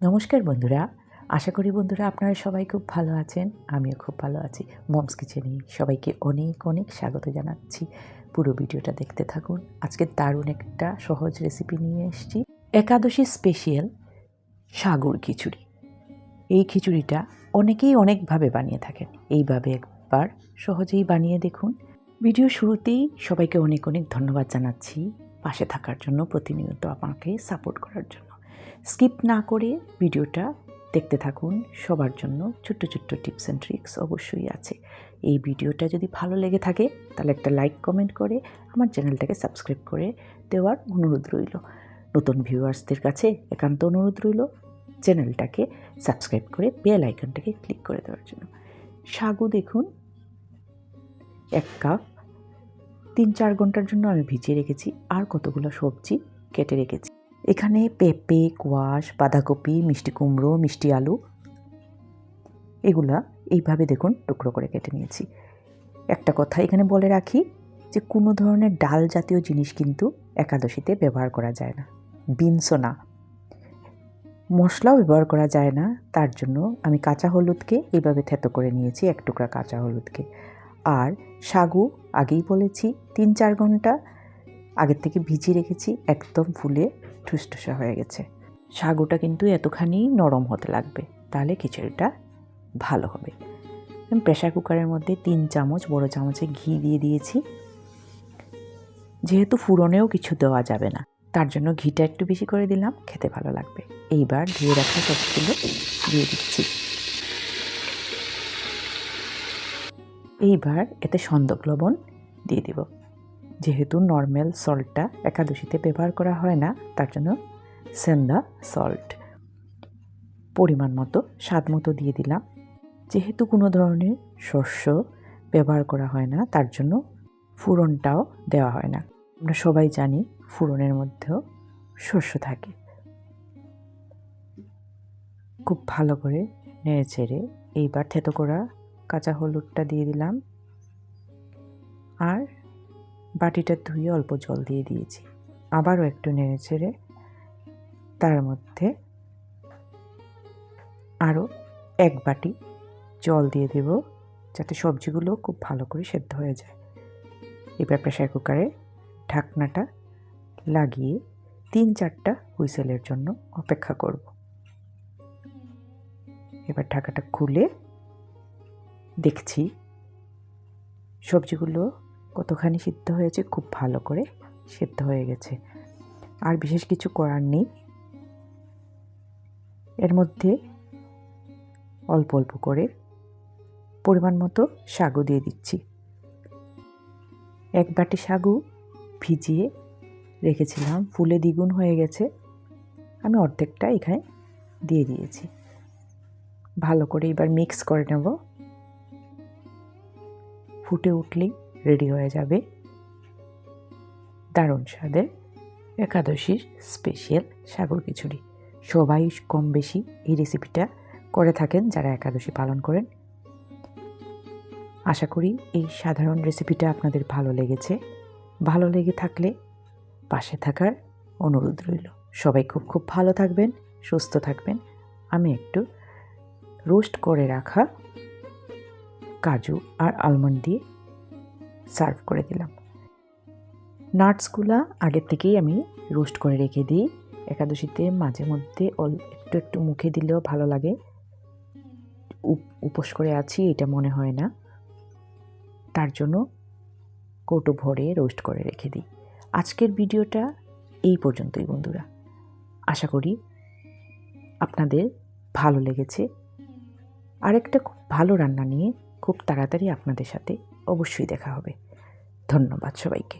নমস্কার বন্ধুরা, আশা করি বন্ধুরা আপনারা সবাই খুব ভালো আছেন। আমিও খুব ভালো আছি। মমস কিচেনে সবাইকে অনেক অনেক স্বাগত জানাচ্ছি। পুরো ভিডিওটা দেখতে থাকুন। আজকে দারুণ একটা সহজ রেসিপি নিয়ে এসেছি, একাদশী স্পেশাল সাগুর খিচুড়ি। এই খিচুড়িটা অনেকেই অনেকভাবে বানিয়ে থাকেন, এইভাবে একবার সহজেই বানিয়ে দেখুন। ভিডিও শুরুতেই সবাইকে অনেক অনেক ধন্যবাদ জানাচ্ছি পাশে থাকার জন্য, প্রতিনিয়ত আমাকে সাপোর্ট করার জন্য। স্কিপ না করে ভিডিওটা দেখতে থাকুন। সবার জন্য ছোট্ট ছোট্ট টিপস অ্যান্ড ট্রিক্স অবশ্যই আছে। এই ভিডিওটা যদি ভালো লেগে থাকে তাহলে একটা লাইক কমেন্ট করে আমার চ্যানেলটাকে সাবস্ক্রাইব করে দেওয়ার অনুরোধ রইল। নতুন ভিউয়ার্সদের কাছে একান্ত অনুরোধ রইল চ্যানেলটাকে সাবস্ক্রাইব করে বেল আইকনটাকে ক্লিক করে দেওয়ার জন্য। সাগু দেখুন 1 কাপ 3-4 ঘন্টার জন্য আমি ভিজিয়ে রেখেছি। আর কতগুলো সবজি কেটে রেখেছি। এখানে পেঁপে, কোয়াশ, বাঁধাকপি, মিষ্টি কুমড়ো, মিষ্টি আলু, এগুলা এইভাবে দেখুন টুকরো করে কেটে নিয়েছি। একটা কথা এখানে বলে রাখি যে কোনো ধরনের ডাল জাতীয় জিনিস কিন্তু একাদশীতে ব্যবহার করা যায় না, বিনসও না, মশলাও ব্যবহার করা যায় না। তার জন্য আমি কাঁচা হলুদকে এইভাবে থেতো করে নিয়েছি, 1 টুকরা কাঁচা হলুদকে। আর সাগু আগেই বলেছি 3-4 ঘন্টা আগের থেকে ভিজিয়ে রেখেছি, একদম ফুলে ঠুসঠুসা হয়ে গেছে। সাগুটা কিন্তু এতখানি নরম হতে লাগবে, তাহলে খিচুড়িটা ভালো হবে। আমি প্রেশার কুকারের মধ্যে 3 চামচ বড় চামচে ঘি দিয়ে দিয়েছি। যেহেতু ফুরনেও কিছু দেওয়া যাবে না, তার জন্য ঘিটা একটু বেশি করে দিলাম, খেতে ভালো লাগবে। এইবার ধুয়ে রাখা সবগুলো দিয়ে দিচ্ছি। এইবার এতে সন্দক লবণ দিয়ে দিব। যেহেতু নর্মাল সল্টটা একাদশীতে ব্যবহার করা হয় না, তার জন্য সেন্দা সল্ট পরিমাণ মতো, স্বাদ মতো দিয়ে দিলাম। যেহেতু কোনো ধরনের শস্য ব্যবহার করা হয় না, তার জন্য ফুরনটাও দেওয়া হয় না। আমরা সবাই জানি ফুরনের মধ্যেও শস্য থাকে। খুব ভালো করে নেড়ে চেড়ে এইবার থেতো করা কাঁচা হলুদটা দিয়ে দিলাম। আর বাটিটা ধুয়ে অল্প জল দিয়ে দিয়েছি। আবারও একটু নেড়ে চেড়ে তার মধ্যে আরও 1 বাটি জল দিয়ে দেব, যাতে সবজিগুলো খুব ভালো করে সেদ্ধ হয়ে যায়। এবার প্রেসার কুকারে ঢাকনাটা লাগিয়ে 3-4টা হুইসেলের জন্য অপেক্ষা করব। এবার ঢাকাটা খুলে দেখছি সবজিগুলো কতখানি সিদ্ধ হয়েছে, খুব ভালো করে সিদ্ধ হয়ে গেছে। আর বিশেষ কিছু করার নেই। এর মধ্যে অল্প অল্প করে পরিমাণ মতো সাগু দিয়ে দিচ্ছি। 1 বাটি সাগু ভিজিয়ে রেখেছিলাম, ফুলে দ্বিগুণ হয়ে গেছে। আমি অর্ধেকটা এখানে দিয়ে দিয়েছি। ভালো করে এবার মিক্স করে নেব। ফুটে উঠলেই রেডি হয়ে যাবে দারুণ স্বাদের একাদশীর স্পেশাল সাগুর খিচুড়ি। সবাই কম বেশি এই রেসিপিটা করে থাকেন যারা একাদশী পালন করেন। আশা করি এই সাধারণ রেসিপিটা আপনাদের ভালো লেগেছে। ভালো লেগে থাকলে পাশে থাকার অনুরোধ রইল। সবাই খুব খুব ভালো থাকবেন, সুস্থ থাকবেন। আমি একটু রোস্ট করে রাখা কাজু আর আলমন্ড দিয়ে সার্ভ করে দিলাম। নাটসগুলা আগের থেকেই আমি রোস্ট করে রেখে দিই। একাদশীতে মাঝে মধ্যে একটু একটু মুখে দিলেও ভালো লাগে। উপোস করে আছি এটা মনে হয় না, তার জন্য কৌটো ভরে রোস্ট করে রেখে দিই। আজকের ভিডিওটা এই পর্যন্তই বন্ধুরা। আশা করি আপনাদের ভালো লেগেছে। আরেকটা খুব ভালো রান্না নিয়ে খুব তাড়াতাড়ি আপনাদের সাথে অবশ্যই দেখা হবে। ধন্যবাদ সবাইকে।